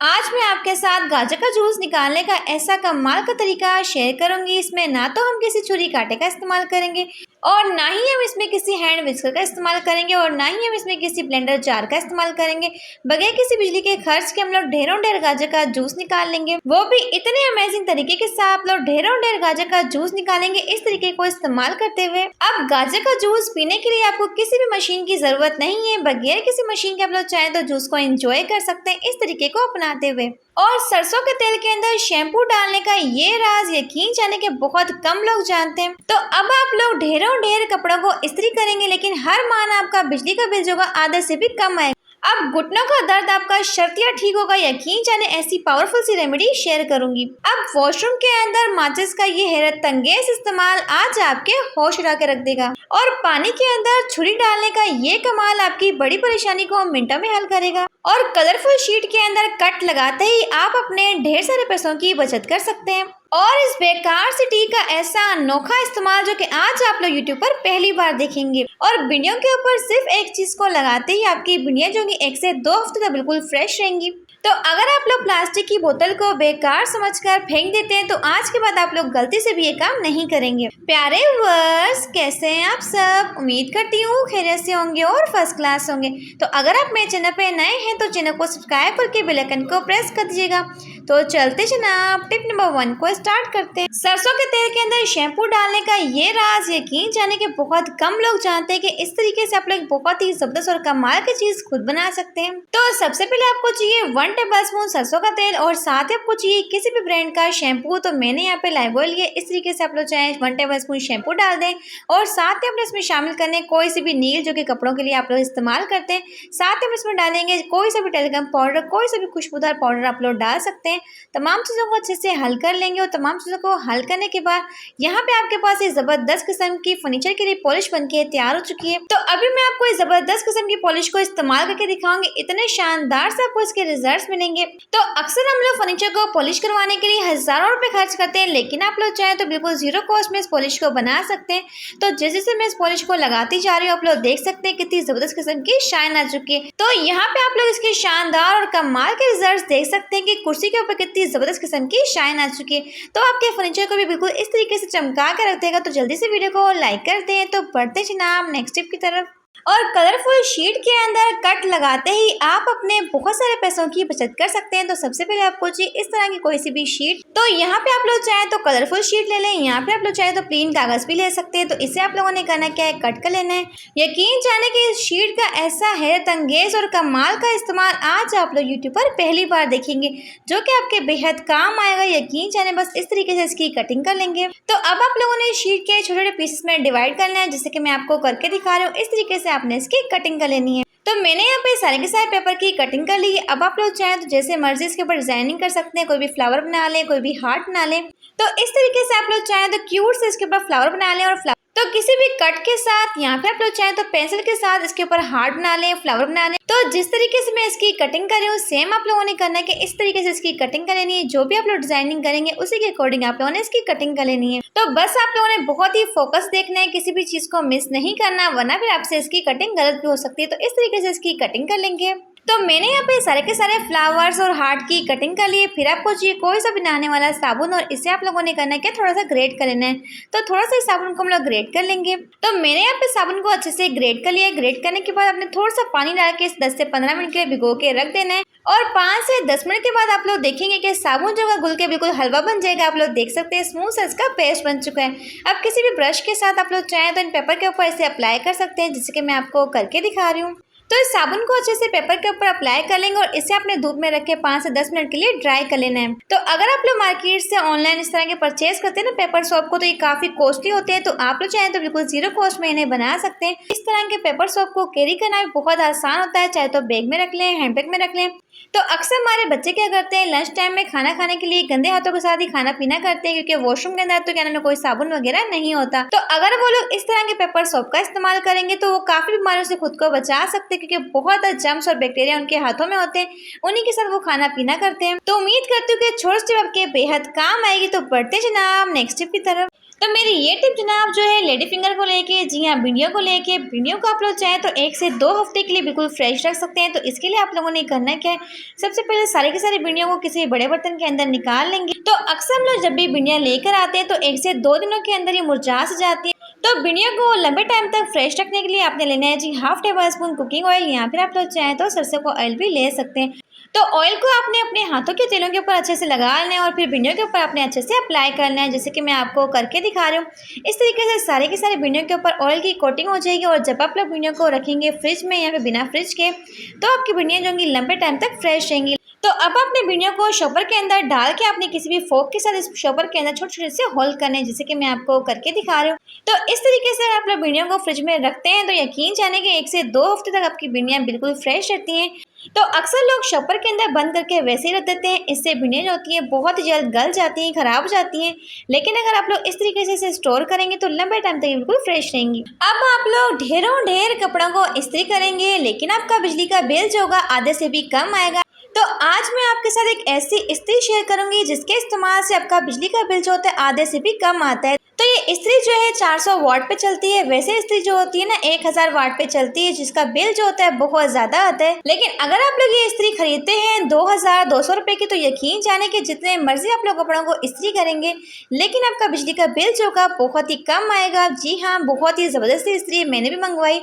आज मैं आपके साथ गाजर का जूस निकालने का ऐसा कमाल का तरीका शेयर करूंगी। इसमें ना तो हम किसी छुरी कांटे का इस्तेमाल करेंगे और ना ही हम इसमें किसी हैंड विस्कर का इस्तेमाल करेंगे और ना ही हम इसमें किसी ब्लेंडर जार का इस्तेमाल करेंगे। बगैर किसी बिजली के खर्च के हम लोग ढेरों ढेर गाजर का जूस निकाल लेंगे, वो भी इतने अमेजिंग तरीके के साथ आप लोग ढेरों ढेर गाजर का जूस निकालेंगे इस तरीके को इस्तेमाल करते हुए। अब गाजर का जूस पीने के लिए आपको किसी भी मशीन की जरूरत नहीं है। बगैर किसी मशीन के आप लोग चाहे तो जूस को एंजॉय कर सकते हैं इस तरीके को अपनाते हुए। और सरसों के तेल के अंदर शैम्पू डालने का ये राज यकीन जाने के बहुत कम लोग जानते हैं। तो अब आप लोग ढेरों ढेर कपड़ों को इस्त्री करेंगे, लेकिन हर माह आपका बिजली का बिल जो होगा आधे से भी कम आएगा। अब घुटनों का दर्द आपका शर्तिया ठीक होगा, यकीन जाने ऐसी पावरफुल सी रेमेडी शेयर करूंगी। अब वॉशरूम के अंदर माचिस का ये हैरत अंगेज इस्तेमाल आज आपके होश उड़ा के रख देगा और पानी के अंदर छुरी डालने का ये कमाल आपकी बड़ी परेशानी को मिनटों में हल करेगा। और कलरफुल शीट के अंदर कट लगाते ही आप अपने ढेर सारे पैसों की बचत कर सकते हैं। और इस बेकार सी टी का ऐसा अनोखा इस्तेमाल जो कि आज आप लोग यूट्यूब पर पहली बार देखेंगे। और भिंडियों के ऊपर सिर्फ एक चीज को लगाते ही आपकी भिंडियां जो कि 1 से 2 हफ्ते तक बिल्कुल फ्रेश रहेंगी। तो अगर आप लोग प्लास्टिक की बोतल को बेकार समझकर फेंक देते हैं तो आज के बाद आप लोग गलती से भी ये काम नहीं करेंगे। प्यारे व्यूअर्स, कैसे हैं आप सब? उम्मीद करती हूँ खैरियत से होंगे और फर्स्ट क्लास होंगे। तो अगर आप मेरे चैनल पे नए हैं तो चैनल को सब्सक्राइब करके बेल आइकन को प्रेस कर दीजिएगा। तो चलते जनाब टिप नंबर 1 को स्टार्ट करते हैं। सरसों के तेल के अंदर शैम्पू डालने का ये राज यकीन जाने के बहुत कम लोग जानते हैं कि इस तरीके से आप लोग बहुत ही जबरदस्त और कमाल की चीज खुद बना सकते हैं। तो सबसे पहले आपको चाहिए 1 टेबलस्पून सरसों का तेल और साथ ही आपको चाहिए किसी भी ब्रांड का शैम्पू। तो मैंने यहाँ पे लाइवॉयल लिया। इस तरीके से आप लोग चाहे 1 टेबलस्पून शैम्पू डाल दें और साथ ही अपने इसमें शामिल करने कोई सी भी नील जो कि कपड़ों के लिए आप लोग इस्तेमाल करते हैं। साथ ही हम इसमें डालेंगे कोई सा भी टेलीकॉम पाउडर, कोई सा भी खुशबूदार पाउडर आप लोग डाल सकते हैं। तमाम चीज़ों को अच्छे से हल कर लेंगे और तमाम चीज़ों को हल करने के बाद यहाँ पे आपके पास एक जबरदस्त किस्म की फर्नीचर के लिए पॉलिश बनके तैयार हो चुकी है। तो अभी मैं आपको इस जबरदस्त किस्म की पॉलिश को इस्तेमाल करके दिखाऊंगी। इतने शानदार से आपको इसके रिजल्ट्स मिलेंगे। तो अक्सर हम लोग फर्नीचर को पॉलिश करवाने के लिए हजारों रुपए खर्च करते हैं, लेकिन आप लोग चाहे तो बिल्कुल जीरो कॉस्ट में इस पॉलिश को बना सकते हैं। तो जैसे जैसे मैं इस पॉलिश को लगाती जा रही हूँ आप लोग देख सकते हैं कितनी जबरदस्त किस्म की शाइन आ चुकी है। तो यहाँ पे आप लोग इसके शानदार और कमाल के रिजल्ट देख सकते हैं कि कुर्सी के ऊपर कितनी जबरदस्त किस्म की शाइन आ चुकी है। तो आपके फर्नीचर को भी बिल्कुल इस तरीके से चमका कर रख देगा। तो जल्दी से वीडियो को लाइक करते हैं। तो बढ़ते जनाब नेक्स्ट टिप की तरफ। और कलरफुल शीट के अंदर कट लगाते ही आप अपने बहुत सारे पैसों की बचत कर सकते हैं। तो सबसे पहले आपको चाहिए इस तरह की कोई सी भी शीट। तो यहाँ पे आप लोग चाहे तो कलरफुल शीट ले लें, यहाँ पे आप लोग चाहे तो प्लेन कागज भी ले सकते हैं। तो इसे आप लोगों ने करना क्या है, कट कर लेना है। यकीन जाने कि इस शीट का ऐसा हैरत अंगेज और कमाल का इस्तेमाल आज आप लोग यूट्यूब पर पहली बार देखेंगे, जो कि आपके बेहद काम आएगा। यकीन जाने बस इस तरीके से इसकी कटिंग कर लेंगे। तो अब आप लोगों ने शीट के छोटे छोटे पीसेस में डिवाइड करना है, जैसे कि मैं आपको करके दिखा रही हूँ। इस तरीके से आपने इसकी कटिंग कर लेनी है। तो मैंने यहाँ पे सारे के सारे पेपर की कटिंग कर ली है। अब आप लोग चाहें तो जैसे मर्जी इसके ऊपर डिजाइनिंग कर सकते हैं। कोई भी फ्लावर बना लें, कोई भी हार्ट बना लें। तो इस तरीके से आप लोग चाहें तो क्यूट से इसके ऊपर फ्लावर बना लें। और तो किसी भी कट के साथ यहाँ पे आप लोग चाहें तो पेंसिल के साथ इसके ऊपर हार्ट बना लें, फ्लावर बना लें। तो जिस तरीके से मैं इसकी कटिंग कर रही हूँ सेम आप लोगों ने करना है कि इस तरीके से इसकी कटिंग कर लेनी है। जो भी आप लोग डिजाइनिंग करेंगे उसी के अकॉर्डिंग आप लोगों ने इसकी कटिंग कर लेनी है। तो बस आप लोगों ने बहुत ही फोकस देखना है, किसी भी चीज को मिस नहीं करना, वरना फिर आपसे इसकी कटिंग गलत भी हो सकती है। तो इस तरीके से इसकी कटिंग कर लेंगे। तो मैंने यहाँ पे सारे के सारे फ्लावर्स और हार्ट की कटिंग कर ली है। फिर आपको चाहिए कोई सा भी नहाने वाला साबुन और इसे आप लोगों ने करना है कि थोड़ा सा ग्रेट कर लेना है। तो थोड़ा सा इस साबुन को हम लोग ग्रेट कर लेंगे। तो मैंने यहाँ पे साबुन को अच्छे से ग्रेट कर लिया है। ग्रेट करने के बाद आपने थोड़ा सा पानी डाल के 10 से 15 मिनट के लिए भिगो के रख देना है। और 5 से 10 मिनट के बाद आप लोग देखेंगे कि साबुन जो है घुल के बिल्कुल हलवा बन जाएगा। आप लोग देख सकते हैं स्मूथ सा इसका पेस्ट बन चुका है। अब किसी भी ब्रश के साथ आप लोग चाहें तो इन पेपर के ऊपर इसे अप्लाई कर सकते हैं, जैसे कि मैं आपको करके दिखा रही हूँ। तो इस साबुन को अच्छे से पेपर के ऊपर अप्लाई कर लेंगे और इसे अपने धूप में रख के 5 से 10 मिनट के लिए ड्राई कर लेना है। तो अगर आप लोग मार्केट से ऑनलाइन इस तरह के परचेज करते हैं ना पेपर सोप को, तो ये काफी कॉस्टली होते हैं। तो आप लोग चाहें तो बिल्कुल जीरो कॉस्ट में इन्हें बना सकते हैं। इस तरह के पेपर सोप को कैरी करना भी बहुत आसान होता है, चाहे तो बैग में रख लें, हैंडबैग में रख लें। तो अक्सर हमारे बच्चे क्या करते हैं, लंच टाइम में खाना खाने के लिए गंदे हाथों के साथ ही खाना पीना करते हैं, क्योंकि वॉशरूम के अंदर तो क्या नाम है कोई साबुन वगैरह नहीं होता। तो अगर वो लोग इस तरह के पेपर सोप का इस्तेमाल करेंगे तो वो काफी बीमारियों से खुद को बचा सकते हैं, क्योंकि बहुत जर्म्स और बैक्टीरिया उनके हाथों में होते हैं, उन्हीं के साथ वो खाना पीना करते हैं। तो उम्मीद करती हूँ कि छोटी टिप आपके बेहद काम आएगी। तो बढ़ते जनाब नेक्स्ट टिप की तरफ। तो मेरी ये टिप जनाब जो है लेडी फिंगर को लेके, जी हाँ भिंडियों को लेके, भिंडियों को आप लोग चाहें तो 1 से 2 हफ्ते के लिए बिल्कुल फ्रेश रख सकते हैं। तो इसके लिए आप लोगों ने करना क्या है, सबसे पहले सारी की सारी भिंडियों को किसी बड़े बर्तन के अंदर निकाल लेंगे। तो अक्सर हम लोग जब भी भिंडियाँ लेकर आते हैं तो 1 से 2 दिनों के अंदर ये मुरझा से जाती है। तो भिंडियों को लंबे टाइम तक फ्रेश रखने के लिए आपने लेना है जी half tablespoon cooking oil, या फिर आप लोग चाहें तो सरसों का ऑयल भी ले सकते हैं। तो ऑयल को आपने अपने हाथों के तेलों के ऊपर अच्छे से लगा लेना है और फिर भिंडियों के ऊपर आपने अच्छे से अप्लाई करना है, जैसे कि मैं आपको करके दिखा रही हूँ। इस तरीके से सारे के सारे भिंडियों के ऊपर ऑयल की कोटिंग हो जाएगी और जब आप लोग भिंडियों को रखेंगे फ्रिज में या फिर बिना फ्रिज के, तो आपकी भिंडियाँ जो होंगी लंबे टाइम तक फ्रेश रहेंगी। तो अब आपने भिंडियों को शॉपर के अंदर डाल के आपने किसी भी फोक के साथ इस शॉपर के अंदर छोटे छोटे से होल करने हैं, जैसे कि मैं आपको करके दिखा रही हूँ। तो इस तरीके से आप लोग भिंडियों को फ्रिज में रखते हैं तो यकीन जाने कि 1 से 2 हफ्ते तक आपकी भिंडियाँ बिल्कुल फ्रेश रहती हैं। तो अक्सर लोग शॉपर के अंदर बंद करके वैसे ही रख देते हैं, इससे भिंडियाँ जो होती हैं बहुत ही जल्द गल जाती हैं, खराब हो जाती हैं। लेकिन अगर आप लोग इस तरीके से इसे स्टोर करेंगे तो लंबे टाइम तक बिल्कुल फ्रेश रहेंगी। अब आप लोग ढेर कपड़ों को इस्त्री करेंगे, लेकिन आपका बिजली का बिल जो होगा आधे से भी कम आएगा। तो आज मैं आपके साथ एक ऐसी इस्त्री शेयर करूंगी जिसके इस्तेमाल से आपका बिजली का बिल जो होता है आधे से भी कम आता है। तो ये इस्त्री जो है 400 वाट पे चलती है, वैसे इस्त्री जो होती है ना 1000 वाट पे चलती है, जिसका बिल जो होता है बहुत ज्यादा आता है। लेकिन अगर आप लोग ये इस्त्री खरीदते हैं 2200 रुपए की, तो यकीन जाने कि जितने मर्जी आप लोग कपड़ों को इस्त्री करेंगे लेकिन आपका बिजली का बिल जो होगा बहुत ही कम आएगा। जी हाँ, बहुत ही जबरदस्त इस्त्री है, मैंने भी मंगवाई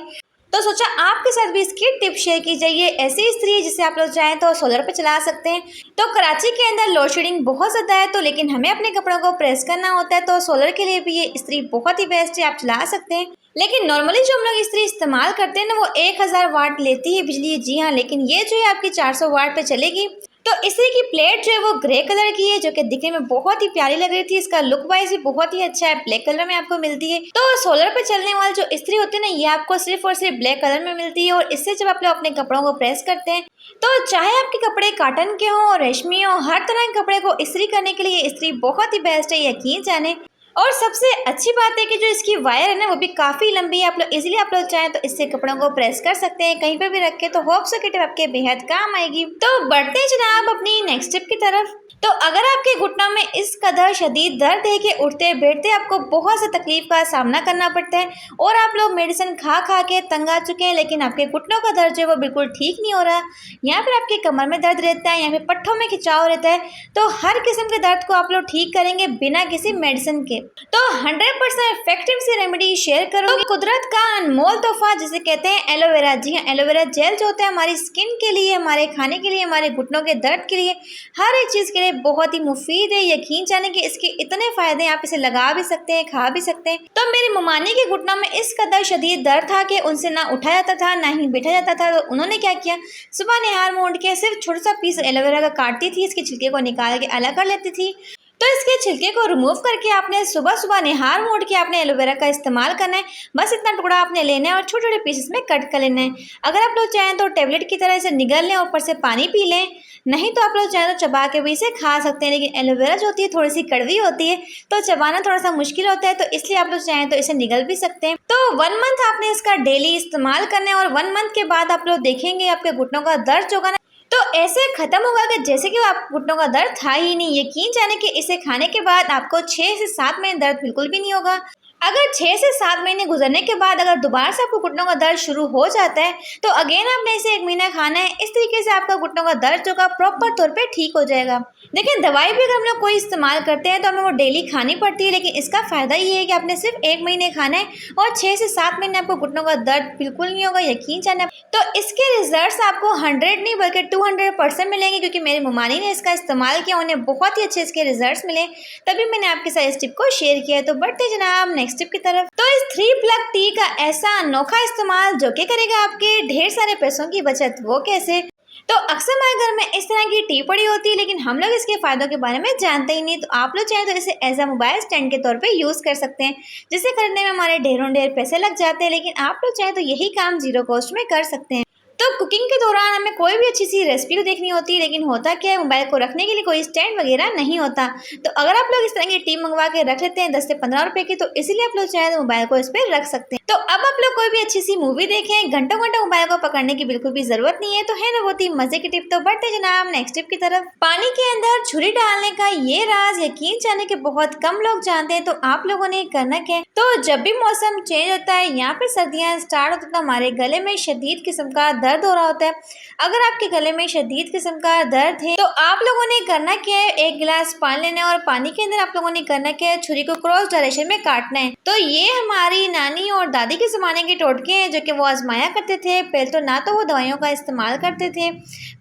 तो सोचा आपके साथ भी इसकी टिप शेयर की जाइए। ऐसी इस्त्री है जिसे आप लोग चाहें तो सोलर पे चला सकते हैं। तो कराची के अंदर लोड शेडिंग बहुत ज़्यादा है, तो लेकिन हमें अपने कपड़ों को प्रेस करना होता है, तो सोलर के लिए भी ये इस्त्री बहुत ही बेस्ट है, आप चला सकते हैं। लेकिन नॉर्मली जो हम लोग इस्त्री इस्तेमाल करते हैं ना वो 1000 वाट लेती है बिजली। जी हाँ, लेकिन ये जो है आपकी 400 वाट पे चलेगी। तो इस्त्री की प्लेट जो है वो ग्रे कलर की है, जो कि दिखने में बहुत ही प्यारी लग रही थी। इसका लुक वाइज भी बहुत ही अच्छा है, ब्लैक कलर में आपको मिलती है। तो सोलर पे चलने वाली जो इस्त्री होती है ना ये आपको सिर्फ और सिर्फ ब्लैक कलर में मिलती है, और इससे जब आप लोग अपने कपड़ों को प्रेस करते हैं तो चाहे आपके कपड़े कॉटन के हों, रेशमी हो, हर तरह के कपड़े को इस्त्री करने के लिए इस्त्री बहुत ही बेस्ट है, यकीन जाने। और सबसे अच्छी बात है कि जो इसकी वायर है ना वो भी काफ़ी लंबी है, आप लोग इजीली आप लोग चाहें तो इससे कपड़ों को प्रेस कर सकते हैं कहीं पे भी रख के। तो होप सो कि टिप आपके बेहद काम आएगी। तो बढ़ते हैं जनाब अपनी नेक्स्ट टिप की तरफ। तो अगर आपके घुटनों में इस कदर शदीद दर्द है कि उठते बैठते आपको बहुत सी तकलीफ का सामना करना पड़ता है और आप लोग मेडिसिन खा खा के तंग आ चुके हैं, लेकिन आपके घुटनों का दर्द जो है वो बिल्कुल ठीक नहीं हो रहा, या फिर आपके कमर में दर्द रहता है या फिर पट्ठों में खिंचाव रहता है, तो हर किस्म के दर्द को आप लोग ठीक करेंगे बिना किसी मेडिसिन के। तो 100% इफेक्टिव सी रेमेडी शेयर करूंगी, तो कुदरत का अनमोल तोहफा जिसे कहते हैं एलोवेरा। जी हाँ, एलोवेरा जेल जो होता है हमारी स्किन के लिए, हमारे खाने के लिए, हमारे घुटनों के दर्द के लिए, हर एक चीज़ के लिए बहुत ही मुफीद है। यकीन जाने कि इसके इतने फायदे हैं, आप इसे लगा भी सकते हैं, खा भी सकते हैं। तो मेरी ममानी के घुटनों में इस कदर शदीद दर्द था कि उनसे ना उठा जाता था ना ही बैठा जाता था। तो उन्होंने क्या किया, सुबह निहार मोड़ के सिर्फ छोटा सा पीस एलोवेरा का काटती थी, इसके छिलके को निकाल के अलग कर लेती थी। तो इसके छिलके को रिमूव करके आपने सुबह सुबह निहार मोड़ के आपने एलोवेरा का इस्तेमाल करना है। बस इतना टुकड़ा आपने लेना है और छोटे छोटे पीसेस में कट कर लेना है। अगर आप लोग चाहें तो टेबलेट की तरह इसे निगल लें, ऊपर से पानी पी लें, नहीं तो आप लोग चाहें तो चबा के भी इसे खा सकते हैं। लेकिन एलोवेरा जो होती है थोड़ी सी कड़वी होती है, तो चबाना थोड़ा सा मुश्किल होता है, तो इसलिए आप लोग चाहें तो इसे निगल भी सकते हैं। तो 1 मंथ आपने इसका डेली इस्तेमाल करना है और 1 मंथ के बाद आप लोग देखेंगे आपके घुटनों का दर्द जो होगा ना तो ऐसे खत्म होगा कि जैसे कि आप घुटनों का दर्द था ही नहीं। यकीन जाने कि इसे खाने के बाद आपको 6 से 7 महीने दर्द बिल्कुल भी नहीं होगा। अगर 6 से 7 महीने गुजरने के बाद अगर दोबारा से आपको घुटनों का दर्द शुरू हो जाता है तो अगेन आपने इसे 1 महीना खाना है। इस तरीके से आपका घुटनों का दर्द जो का प्रॉपर तौर पे ठीक हो जाएगा। देखिए, दवाई भी अगर हम लोग कोई इस्तेमाल करते हैं तो हमें वो डेली खानी पड़ती है, लेकिन इसका फ़ायदा ये है कि आपने सिर्फ 1 महीने खाना है और 6 से 7 महीने आपको घुटनों का दर्द बिल्कुल नहीं होगा, यकीन जाने। तो इसके रिजल्ट्स आपको 100 नहीं बल्कि 200% मिलेंगे, क्योंकि मेरी ममानी ने इसका इस्तेमाल किया, उन्हें बहुत ही अच्छे इसके रिजल्ट्स मिले, तभी मैंने आपके साथ इस टिप को शेयर किया है। तो बढ़ते जनाब नेक्स्ट टिप की तरफ। तो इस 3 प्लग टी का ऐसा अनोखा इस्तेमाल जो कि करेगा आपके ढेर सारे पैसों की बचत, वो कैसे? तो अक्सर हमारे घर में इस तरह की टी पड़ी होती है, लेकिन हम लोग इसके फायदों के बारे में जानते ही नहीं। तो आप लोग चाहें तो इसे एज अ मोबाइल स्टैंड के तौर पे यूज़ कर सकते हैं, जिसे खरीदने में हमारे ढेरों ढेर पैसे लग जाते हैं, लेकिन आप लोग चाहें तो यही काम जीरो कॉस्ट में कर सकते हैं। तो कुकिंग के दौरान हमें कोई भी अच्छी सी रेसिपी देखनी होती है, लेकिन होता क्या है, मोबाइल को रखने के लिए कोई स्टैंड वगैरह नहीं होता। तो अगर आप लोग इस तरह की टीम मंगवा के रख लेते हैं 10 से 15 रुपए की, तो इसीलिए आप लोग चाहे तो मोबाइल को इस पर रख सकते हैं। तो अब आप लोग कोई भी अच्छी सी मूवी देखें, घंटों घंटों मोबाइल को पकड़ने की बिल्कुल भी जरूरत नहीं है। तो है ना बहुत ही मजे की टिप। तो बढ़ते जनाब नेक्स्ट टिप की तरफ। पानी के अंदर छुरी डालने का ये राज यकीन जाने के बहुत कम लोग जानते हैं। तो आप लोगों ने करना क्या है, तो जब भी मौसम चेंज होता है, यहाँ पे सर्दियाँ स्टार्ट होती है, तो हमारे गले में शदीद किस्म का दर्द हो रहा होता है। अगर आपके गले में शदीद किस्म का दर्द है, तो आप लोगों ने करना क्या है, एक गिलास पानी लेना है और पानी के अंदर आप लोगों ने करना क्या है, छुरी को क्रॉस डायरेक्शन में काटना है। तो ये हमारी नानी और दादी के जमाने के टोटके हैं जो कि वो आजमाया करते थे। पहले तो ना तो वो दवाइयों का इस्तेमाल करते थे,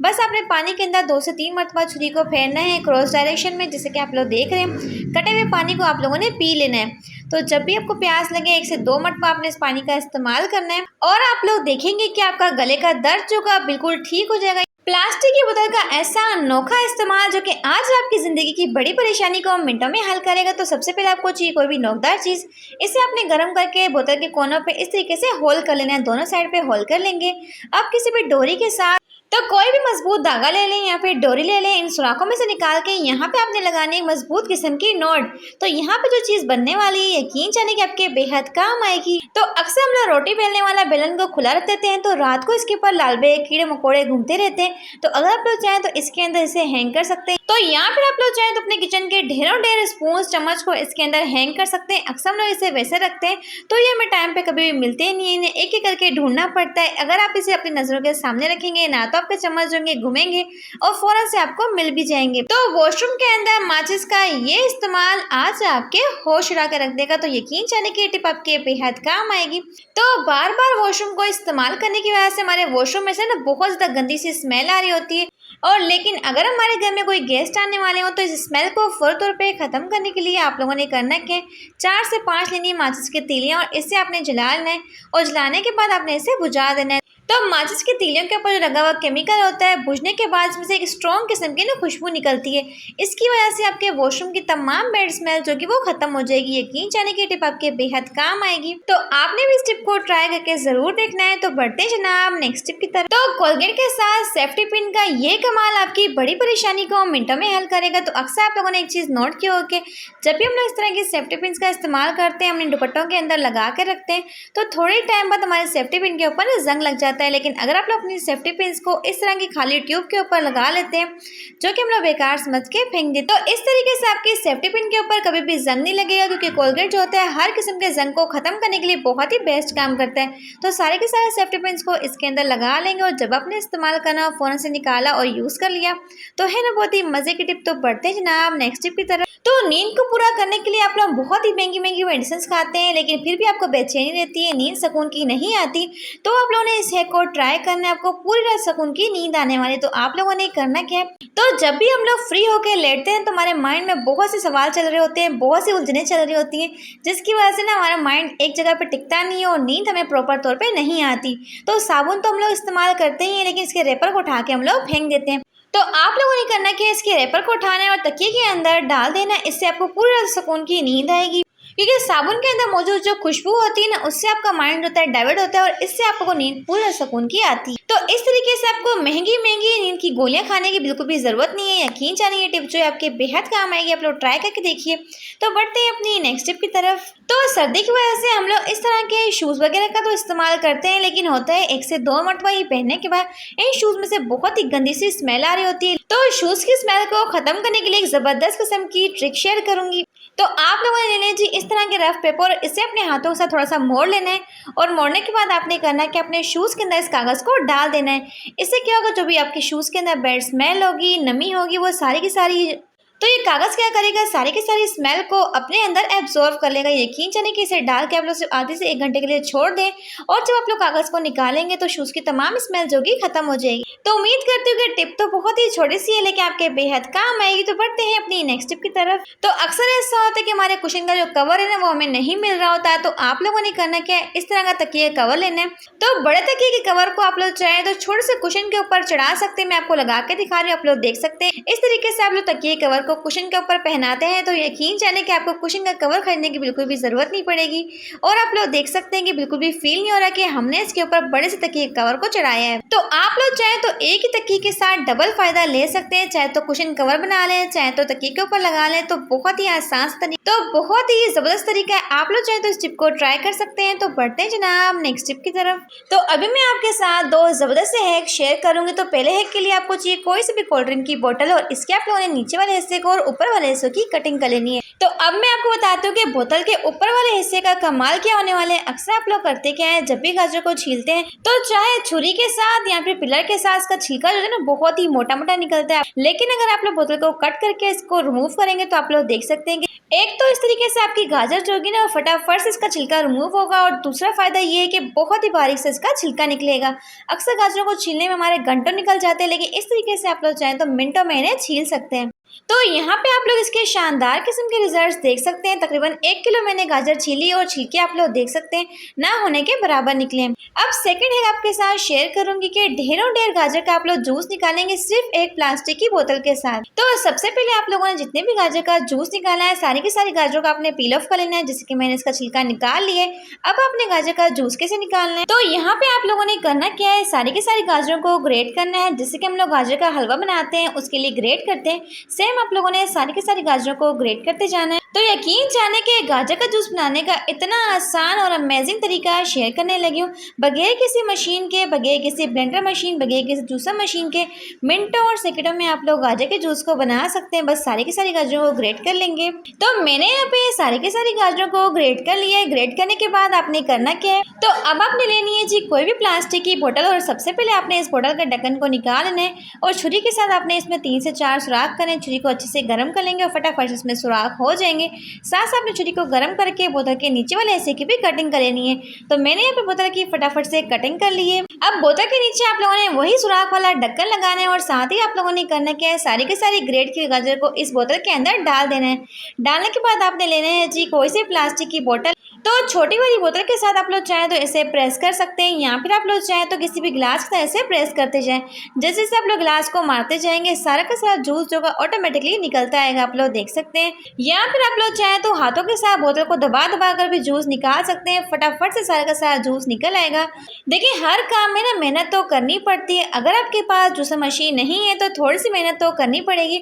बस आपने पानी के अंदर 2 से 3 मरतबा छुरी को फेरना है क्रॉस डायरेक्शन में, जैसे कि आप लोग देख रहे हैं। कटे हुए पानी को आप लोगों ने पी लेना है। तो जब भी आपको प्यास लगे 1 से 2 मरतबा आपने इस पानी का इस्तेमाल करना है और आप लोग देखेंगे कि आपका गले का दर्द जो का बिल्कुल ठीक हो जाएगा। प्लास्टिक की बोतल का ऐसा अनोखा इस्तेमाल जो कि आज आपकी जिंदगी की बड़ी परेशानी को मिनटों में हल करेगा। तो सबसे पहले आपको चाहिए कोई भी नोकदार चीज, इसे आपने गर्म करके बोतल के कोनों पे इस तरीके से होल कर लेना है, दोनों साइड पे होल कर लेंगे। अब किसी भी डोरी के साथ तो कोई भी मजबूत धागा ले लें या फिर डोरी ले लें, इन सुराखों में से निकाल के यहाँ पे आपने लगानी है मजबूत किस्म की नोट। तो यहाँ पे जो चीज बनने वाली है यकीन जाने कि आपके बेहद काम आएगी। तो अक्सर हम लोग रोटी बेलने वाला बेलन को खुला रख देते हैं, तो रात को इसके ऊपर लालबे कीड़े मकोड़े घूमते रहते हैं। तो अगर आप लोग चाहें तो इसके अंदर इसे हैंग कर सकते हैं। तो यहाँ पर आप लोग चाहें तो अपने किचन के ढेरों ढेर स्पून चम्मच को इसके अंदर हैंग कर सकते हैं। अक्सर हम लोग इसे वैसे रखते हैं तो ये हमें टाइम पे कभी भी मिलते ही नहीं है, एक एक करके ढूंढना पड़ता है। अगर आप इसे अपनी नजरों के सामने रखेंगे ना तो आपके चम्मच होंगे घूमेंगे और फौरन से आपको मिल भी जाएंगे। तो वॉशरूम के अंदर माचिस का ये इस्तेमाल आज आपके होश उड़ा के रख देगा। तो यकीन जाने की टिप आपके बेहद काम आएगी। तो बार बार वॉशरूम को इस्तेमाल करने की वजह से हमारे वॉशरूम में से ना बहुत ज्यादा गंदी सी स्मेल आ रही होती है। और लेकिन अगर हमारे घर में कोई गेस्ट आने वाले हो तो इस स्मेल को फौरी तौर पे खत्म करने के लिए आप लोगों ने करना है 4 से 5 लेनी है माचिस की तीलियां और इससे आपने जला लेना है और जलाने के बाद आपने इसे बुझा देना है। तो माचिस की तीलियों के ऊपर जो लगा हुआ केमिकल होता है, बुझने के बाद इसमें से एक स्ट्रॉन्ग किस्म की ना खुशबू निकलती है। इसकी वजह से आपके वॉशरूम की तमाम बैड स्मेल जो कि वो खत्म हो जाएगी। यकीन जाने की टिप आपके बेहद काम आएगी। तो आपने भी इस टिप को ट्राई करके जरूर देखना है। तो बढ़ते हैं जनाब नेक्स्ट टिप की तरफ। तो कोलगेट के साथ सेफ्टी पिन का ये कमाल आपकी बड़ी परेशानी को मिनटों में हल करेगा। तो अक्सर आप लोगों ने एक चीज नोट की होगी, जब भी हम लोग इस तरह की सेफ्टी पिन का इस्तेमाल करते हैं, अपने दुपट्टों के अंदर लगा के रखते हैं, तो थोड़े टाइम बाद हमारे सेफ्टी पिन के ऊपर जंग लग जाता है। लेकिन अगर आप लोग अपनी सेफ्टी पिन्स को इस तरह की खाली ट्यूब के ऊपर लगा लेते हैं जो कि हम लोग बेकार समझ के फेंक देते, तो इस तरीके से आपकी सेफ्टी पिन के ऊपर कभी भी जंग नहीं लगेगा, क्योंकि कोलगेट जो होता है हर किस्म के जंग को खत्म करने के लिए बहुत ही बेस्ट काम करता है। तो सारे के सारे सेफ्टी पिन्स को इसके अंदर लगा लेंगे और जब आपने इस्तेमाल करना फौरन से निकाला और यूज कर लिया। तो है ना बहुत ही मजे की टिप। तो बढ़ते हैं जनाब नेक्स्ट टिप की तरफ। तो नींद को पूरा करने के लिए आप लोग बहुत ही महंगी महंगी मेडिसिन खाते हैं, लेकिन फिर भी आपको बेचैनी रहती है, नींद सुकून की नहीं आती। तो आप लोगों ने इस हैक को ट्राई करना है, आपको पूरी रात सुकून की नींद आने वाली। तो आप लोगों ने करना क्या है, तो जब भी हम लोग फ्री होकर लेटते हैं तो हमारे माइंड में बहुत से सवाल चल रहे होते हैं, बहुत सी उलझने चल रही होती हैं, जिसकी वजह से ना हमारा माइंड एक जगह पे टिकता नहीं है और नींद हमें प्रॉपर तौर पे नहीं आती। तो साबुन तो हम लोग इस्तेमाल करते ही हैं, लेकिन इसके रेपर को उठा के हम लोग फेंक देते हैं। तो आप लोगों ने करना क्या है, इसके रेपर को उठाना है और तकिए के अंदर डाल देना है। इससे आपको पूरी रात सुकून की नींद आएगी, क्योंकि साबुन के अंदर मौजूद जो खुशबू होती है ना, उससे आपका माइंड होता है डाइवर्ट होता है और इससे आपको नींद पूरा सुकून की आती है। तो इस तरीके से आपको महंगी महंगी नींद की गोलियां खाने की बिल्कुल भी जरूरत नहीं है। यकीन जानिए ये टिप जो है आपके बेहद काम आएगी, आप लोग ट्राई करके देखिए। तो बढ़ते हैं अपनी नेक्स्ट टिप की तरफ। तो सर्दी की वजह से हम लोग इस तरह के शूज वगैरह का तो इस्तेमाल करते हैं, लेकिन होता है 1 से 2 मरतबा ही पहनने के बाद इन शूज में से बहुत ही गंदी सी स्मेल आ रही होती है। तो शूज की स्मेल को खत्म करने के लिए एक जबरदस्त किस्म की ट्रिक शेयर करूंगी। तो आप लोगों ने ले लीजिए इस तरह के रफ पेपर, इसे अपने हाथों के साथ थोड़ा सा मोड़ लेना है और मोड़ने के बाद आपने करना है कि अपने शूज के अंदर इस कागज को डाल देना है। इससे क्या होगा, जो भी आपके शूज के अंदर बैड स्मेल होगी, नमी होगी, वो सारी की सारी, तो ये कागज क्या करेगा, सारी की सारी स्मेल को अपने अंदर एब्जॉर्व कर लेगा। यकीन जाने कि इसे डाल के आप लोग सिर्फ आधे से 1 घंटे के लिए छोड़ दें और जब आप लोग कागज को निकालेंगे तो शूज की तमाम स्मेल जो कि खत्म हो जाएगी। तो उम्मीद करती हूँ कि टिप तो बहुत ही छोटी सी है, लेकिन आपके बेहद काम आएगी। तो बढ़ते हैं अपनी नेक्स्ट टिप की तरफ। तो अक्सर ऐसा होता है कि हमारे कुशन का जो कवर है ना, वो हमें नहीं मिल रहा होता है। तो आप लोगों ने करना क्या है, इस तरह का तकिए कवर लेना है। तो बड़े तकिए के कवर को आप लोग चाहे तो छोटे से कुशन के ऊपर चढ़ा सकते हैं। मैं आपको लगा के दिखा रही हूँ, आप लोग देख सकते हैं। इस तरीके से आप लोग तकिए कवर को को कुशन के ऊपर पहनाते हैं तो यकीन जाने कि आपको कुशन का कवर खरीदने की बिल्कुल भी ज़रूरत नहीं पड़ेगी। और आप लोग देख सकते हैं कि बिल्कुल भी फील नहीं हो रहा कि हमने इसके ऊपर बड़े से तकिए कवर को चढ़ाया है। तो आप लोग चाहे तो एक ही तकिए के साथ डबल फ़ायदा ले सकते हैं, चाहे तो कुशन कवर बना लें, चाहे तो तकिए के ऊपर लगा लें। तो बहुत ही आसान तरीका, तो बहुत ही ज़बरदस्त तरीका है। आप लोग चाहे तो इस टिप को ट्राई कर सकते हैं। तो बढ़ते हैं जनाब नेक्स्ट टिप की तरफ। तो अभी मैं आपके साथ दो ज़बरदस्त से हैक शेयर करूंगी। तो पहले हैक के लिए आपको चाहिए कोई सी भी कोल्ड ड्रिंक की बोतल और इसके आप लोगों ने नीचे वाले हिस्से को और ऊपर वाले हिस्से की कटिंग कर लेनी है। तो अब मैं आपको बताती हूँ कि बोतल के ऊपर वाले हिस्से का कमाल क्या होने वाले हैं। अक्सर आप लोग करते क्या है, जब भी गाजर को छीलते हैं तो चाहे छुरी के साथ या फिर पिलर के साथ इसका छिलका जो है ना बहुत ही मोटा मोटा निकलता है। लेकिन अगर आप लोग बोतल को कट करके इसको रिमूव करेंगे तो आप लोग देख सकते हैं कि एक तो इस तरीके से आपकी गाजर जो होगी ना फटाफट से इसका छिलका रिमूव होगा और दूसरा फायदा ये है कि बहुत ही बारीक से इसका छिलका निकलेगा। अक्सर गाजरों को छीलने में हमारे घंटों निकल जाते हैं, लेकिन इस तरीके से आप लोग चाहें तो मिनटों में इन्हें छील सकते हैं। तो यहाँ पे आप लोग इसके शानदार किस्म के रिजल्ट्स देख सकते हैं। तकरीबन 1 किलो मैंने गाजर छीली और छिलके आप लोग देख सकते हैं ना होने के बराबर निकले। अब सेकंड है आपके साथ शेयर करूंगी कि ढेरों ढेर गाजर का आप लोग जूस निकालेंगे सिर्फ एक प्लास्टिक की बोतल के साथ। तो सबसे पहले आप लोगों ने जितने भी गाजर का जूस निकाला है सारी की सारी गाजरों का आपने पील ऑफ कर लेना है, जिससे कि मैंने इसका छिलका निकाल लिया है। अब आपने गाजर का जूस कैसे निकालना है, तो यहाँ पे आप लोगों ने करना क्या है, सारी की सारी गाजरों को ग्रेट करना है। जिससे कि हम लोग गाजर का हलवा बनाते हैं उसके लिए ग्रेट करते हैं, सेम आप लोगों ने सारी की सारी गाजरों को ग्रेट करते जाना है। तो यकीन जाने के गाजर का जूस बनाने का इतना आसान और अमेजिंग तरीका शेयर करने लगी हूँ, बगैर किसी मशीन के, बगैर किसी ब्लेंडर मशीन, बगैर किसी जूसर मशीन के मिनटों और सेकंडों में आप लोग गाजर के जूस को बना सकते हैं। बस सारी की सारी गाजरों को ग्रेट कर लेंगे। तो मैंने यहाँ पे सारी की सारी गाजरों को ग्रेट कर लिया है। ग्रेट करने के बाद आपने करना क्या है, तो अब आपने लेनी है जी कोई भी प्लास्टिक की बोतल और सबसे पहले आपने इस बोतल के ढक्कन को निकाल लेना है और छुरी के साथ आपने इसमें 3 से 4 सुराख करें। छुरी को अच्छे से गर्म कर लेंगे और फटाफट इसमें सुराख हो जाएंगे। साथ साथ अपनी छुरी को गर्म करके बोतल के नीचे वाले हिस्से की भी कटिंग कर लेनी है। तो मैंने यहाँ पे बोतल की फटाफट से कटिंग कर ली है। अब बोतल के नीचे आप लोगों ने वही सुराख वाला ढक्कन लगाना है और साथ ही आप लोगों ने करना क्या है, सारी की सारी ग्रेट की गाजर को इस बोतल के अंदर डाल देना है। डालने के बाद आपने लेना है जी कोई सी प्लास्टिक की बोतल। तो छोटी वाली बोतल के साथ आप लोग चाहें तो इसे प्रेस कर सकते हैं या फिर आप लोग चाहें तो किसी भी गिलास के साथ इसे प्रेस करते जाएं। जैसे जैसे आप लोग गिलास को मारते जाएंगे सारा का सारा जूस जो ऑटोमेटिकली निकलता आएगा, आप लोग देख सकते हैं। या फिर आप लोग चाहें तो हाथों के साथ बोतल को दबा दबा कर भी जूस निकाल सकते हैं, फटाफट से सारा का सारा जूस निकल आएगा। देखिए हर काम में ना मेहनत तो करनी पड़ती है। अगर आपके पास जूसर मशीन नहीं है तो थोड़ी सी मेहनत तो करनी पड़ेगी।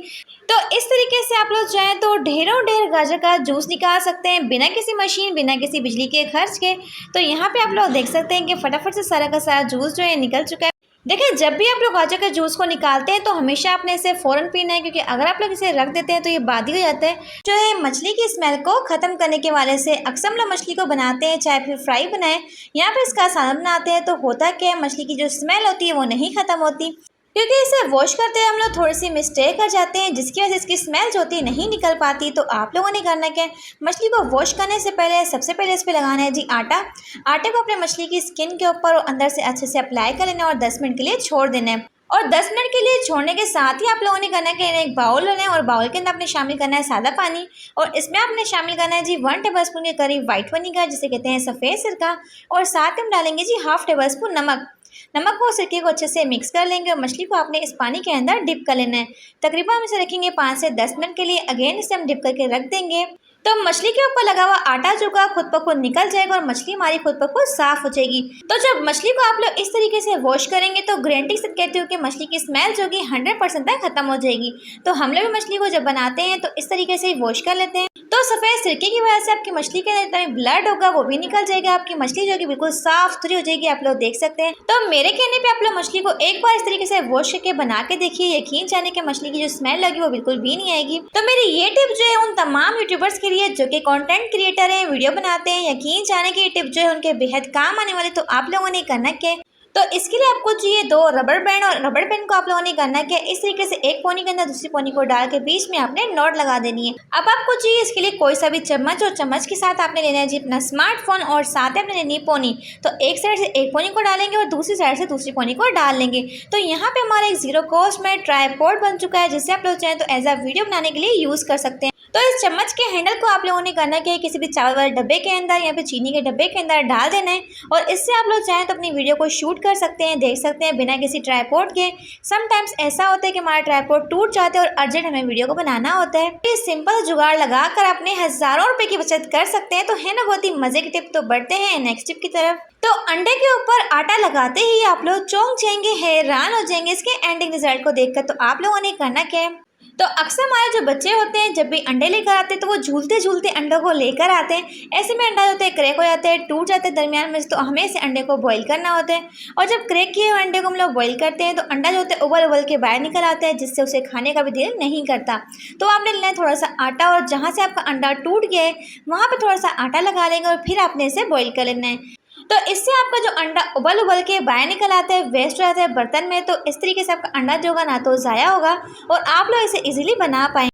तो इस तरीके से आप लोग चाहें तो ढेरों ढेर गाजर का जूस निकाल सकते हैं बिना किसी मशीन, बिना किसी बिजली के खर्च के। तो यहाँ पे आप लोग देख सकते हैं कि फटाफट से सारा का सारा जूस जो है निकल चुका है। देखिए जब भी आप लोग गाजर के जूस को निकालते हैं तो हमेशा आपने इसे फ़ौरन पीना है, क्योंकि अगर आप लोग इसे रख देते हैं तो ये बादी हो जाता है। जो है मछली की स्मेल को ख़त्म करने के वाले से अक्सर हम लोग मछली को बनाते हैं, चाहे फिर फ्राई बनाएं या फिर इसका सालन बनाते हैं, तो होता क्या है मछली की जो स्मेल होती है वो नहीं ख़त्म होती, क्योंकि इसे वॉश करते हैं हम लोग थोड़ी सी मिस्टेक कर जाते हैं जिसकी वजह से इसकी स्मेल जो होती है नहीं निकल पाती। तो आप लोगों ने करना क्या है, मछली को वॉश करने से पहले सबसे पहले इस पर लगाना है जी आटा। आटे को अपने मछली की स्किन के ऊपर और अंदर से अच्छे से अप्लाई कर लेना है और 10 मिनट के लिए छोड़ देना है। और 10 मिनट के लिए छोड़ने के साथ ही आप लोगों ने करना है कि एक बाउल लेना है और बाउल के अंदर आपने शामिल करना है सादा पानी और इसमें आपने शामिल करना है जी 1 टेबलस्पून के करीब वाइट विनेगर जिसे कहते हैं सफ़ेद सिरका, और साथ में हम डालेंगे जी 1/2 टेबलस्पून नमक। नमक को सिरके को अच्छे से मिक्स कर लेंगे और मछली को आपने इस पानी के अंदर डिप कर लेना है। तकरीबन हम इसे रखेंगे 5 से 10 मिनट के लिए। अगेन इसे हम डिप करके रख देंगे। तो मछली के ऊपर लगा हुआ आटा जो का खुद ब खुद निकल जाएगा और मछली हमारी खुद ब खुद साफ हो जाएगी। तो जब मछली को आप लोग इस तरीके से वॉश करेंगे तो गारंटी से कहते हो कि मछली की स्मेल जो कि 100% तक खत्म हो जाएगी। तो हम लोग मछली को जब बनाते हैं तो इस तरीके से वॉश कर लेते हैं। तो सफ़ेद सिरके की वजह से आपकी मछली के अंदर जितना ब्लड होगा वो भी निकल जाएगा, आपकी मछली जो कि बिल्कुल साफ सुथरी हो जाएगी, आप लोग देख सकते हैं। तो मेरे कहने पे आप लोग मछली को एक बार इस तरीके से वॉश करके बना के देखिए, यकीन जाने के मछली की जो स्मेल लगी वो बिल्कुल भी नहीं आएगी। तो मेरी ये टिप जो है उन तमाम यूट्यूबर्स के लिए जो कि कंटेंट क्रिएटर हैं, वीडियो बनाते हैं, यकीन जाने की ये टिप जो है उनके बेहद काम आने वाले। तो आप लोगों ने करना क्या, तो इसके लिए आपको चाहिए 2 रबर बैंड और रबर बैंड को आप लोगों ने करना क्या, इस तरीके से एक पोनी के अंदर दूसरी पोनी को डाल के बीच में आपने नॉट लगा देनी है। अब आपको चाहिए इसके लिए कोई सा भी चम्मच और चम्मच के साथ आपने लेना है जी अपना स्मार्टफोन और साथ में आपने लेनी है पोनी। तो एक साइड से एक पोनी को डालेंगे और दूसरी साइड से दूसरी पोनी को डाल लेंगे। तो यहाँ पे हमारा एक 0 कॉस्ट में ट्राईपॉड बन चुका है जिससे आप लोग चाहें तो एज अ वीडियो बनाने के लिए यूज़ कर सकते हैं। तो इस चम्मच के हैंडल को आप लोगों ने करना क्या है, किसी भी चावल वाले डब्बे के अंदर या फिर चीनी के डब्बे के अंदर डाल देना है और इससे आप लोग चाहें तो अपनी वीडियो को शूट कर सकते हैं, देख सकते हैं बिना किसी ट्राइपॉड के। समटाइम्स ऐसा होता है कि हमारा ट्राइपॉड टूट जाता है और अर्जेंट हमें वीडियो को बनाना होता है। ये सिंपल जुगाड़ लगाकर अपने हज़ारों रुपए की बचत कर सकते हैं। तो है ना बहुत ही मजे की टिप। तो बढ़ते हैं नेक्स्ट टिप की तरफ। तो अंडे के ऊपर आटा लगाते ही आप लोग चौंक जाएंगे, हैरान हो जाएंगे इसके एंडिंग रिजल्ट को देखकर। तो आप लोगों ने करना क्या है, तो अक्सर हमारे जो बच्चे होते हैं जब भी अंडे लेकर आते हैं तो वो झूलते झूलते अंडों को लेकर आते हैं। ऐसे में अंडा होते हैं क्रैक हो जाते हैं, टूट जाते हैं दरमियान में। तो हमें इसे अंडे को बॉईल करना होता है और जब क्रैक किए हुए अंडे को हम लोग बॉईल करते हैं तो अंडा जो होता है उबल उबल के बाहर निकल आता है, जिससे उसे खाने का भी दिल नहीं करता। तो आपने लेना है थोड़ा सा आटा और जहाँ से आपका अंडा टूट गया है वहाँ पर थोड़ा सा आटा लगा लेंगे और फिर आपने इसे बॉईल कर लेना है। तो इससे आपका जो अंडा उबल उबल के बाहर निकल आता है, वेस्ट हो जाता है बर्तन में। तो इस तरीके से आपका अंडा जो होगा ना तो ज़ाया होगा और आप लोग इसे इजीली बना पाएंगे।